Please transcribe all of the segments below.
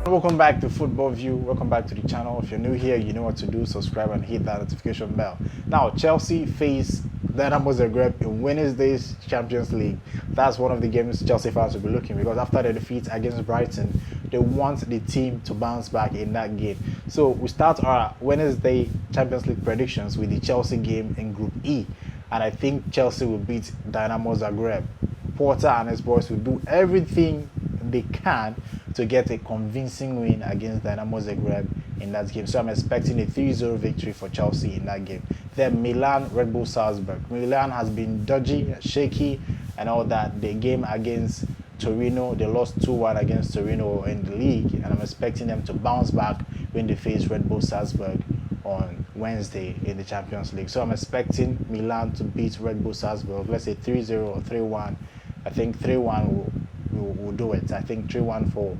Welcome back to Football View. Welcome back to the channel. If you're new here, you know what to do. Subscribe and hit that notification bell. Now, Chelsea face Dynamo Zagreb in Wednesday's Champions League. That's one of the games Chelsea fans will be looking, because after the defeat against Brighton, they want the team to bounce back in that game. So we start our Wednesday Champions League predictions with the Chelsea game in Group E, and I think Chelsea will beat Dynamo Zagreb. Porter and his boys will do everything they can to get a convincing win against Dynamo Zagreb in that game. So I'm expecting a 3-0 victory for Chelsea in that game. Then Milan, Red Bull Salzburg. Milan has been dodgy, shaky, and all that. The game against Torino, they lost 2-1 against Torino in the league, and I'm expecting them to bounce back when they face Red Bull Salzburg on Wednesday in the Champions League. So I'm expecting Milan to beat Red Bull Salzburg. Let's say 3-0 or 3-1. I think 3-1 will do it. I think 3-1 for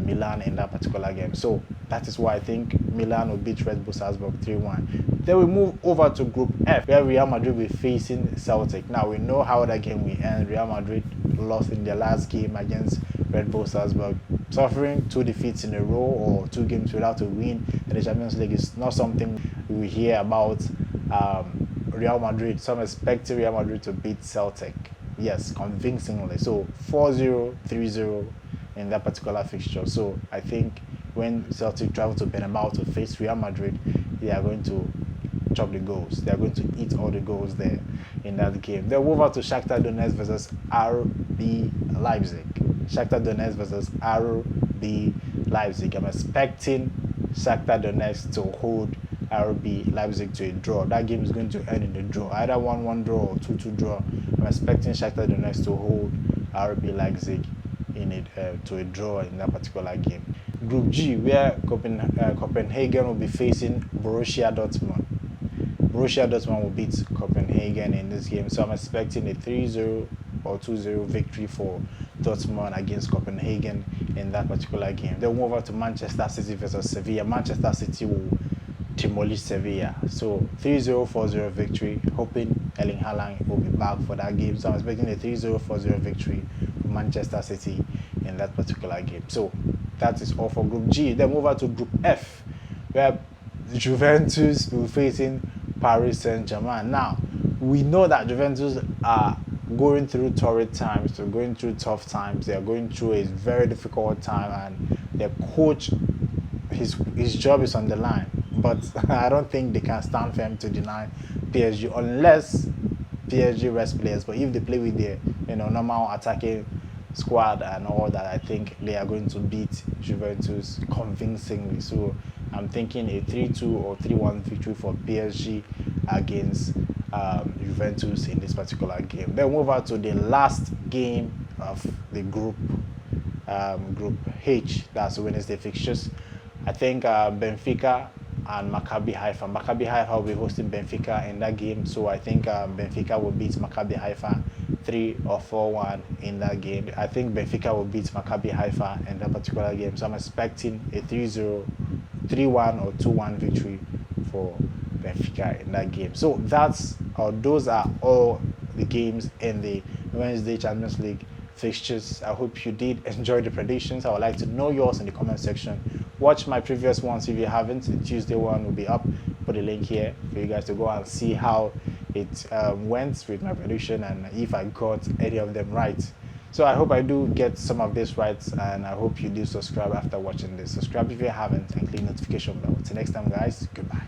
Milan in that particular game. So that is why I think Milan will beat Red Bull Salzburg 3-1. Then we move over to Group F, where Real Madrid will be facing Celtic. Now we know how that game will end. Real Madrid lost in their last game against Red Bull Salzburg. Suffering 2 defeats in a row or 2 games without a win in the Champions League is not something we hear about Real Madrid. So I'm expecting Real Madrid to beat Celtic. Yes, convincingly. So 4-0, 3-0 in that particular fixture. So I think when Celtic travel to Bernabeu to face Real Madrid, they are going to chop the goals. They are going to eat all the goals there in that game. Then move over to Shakhtar Donetsk versus RB Leipzig. Shakhtar Donetsk versus RB Leipzig. I'm expecting Shakhtar Donetsk to hold RB Leipzig to a draw. That game is going to end in a draw, either 1-1 draw or 2-2 draw. I'm expecting Shakhtar Donetsk to hold RB Leipzig in it to a draw in that particular game. Group G, where Copenhagen will be facing Borussia Dortmund. Borussia Dortmund will beat Copenhagen in this game, so I'm expecting a 3-0 or 2-0 victory for Dortmund against Copenhagen in that particular game. Then move over to Manchester City versus Sevilla. Manchester City will demolish Sevilla. So 3-0, 4-0 victory. Hoping Erling Haaland will be back for that game. So I'm expecting a 3-0, 4-0 victory for Manchester City in that particular game. So that is all for Group G. Then move over to Group F, where Juventus will be facing Paris Saint-Germain. Now, we know that Juventus are going through torrid times, they're going through tough times, they're going through a very difficult time, and their coach, his job is on the line. But I don't think they can stand firm to deny PSG unless PSG rest players. But if they play with their normal attacking squad and all that, I think they are going to beat Juventus convincingly. So I'm thinking a 3-2 or 3-1 victory for PSG against Juventus in this particular game. Then move over to the last game of the group H. That's Wednesday fixtures. I think Benfica and Maccabi Haifa. Maccabi Haifa will be hosting Benfica in that game, so I think Benfica will beat Maccabi Haifa 3 or 4-1 in that game. I think Benfica will beat Maccabi Haifa in that particular game, so I'm expecting a 3-0, 3-1 or 2-1 victory for Benfica in that game. So those are all the games in the Wednesday Champions League fixtures. I hope you did enjoy the predictions. I would like to know yours in the comment section. Watch my previous ones if you haven't. The Tuesday one will be up. Put a link here for you guys to go and see how it went with my prediction and if I got any of them right. So I hope I do get some of this right, and I hope you do subscribe after watching this. Subscribe if you haven't and click notification bell. Till next time, guys. Goodbye.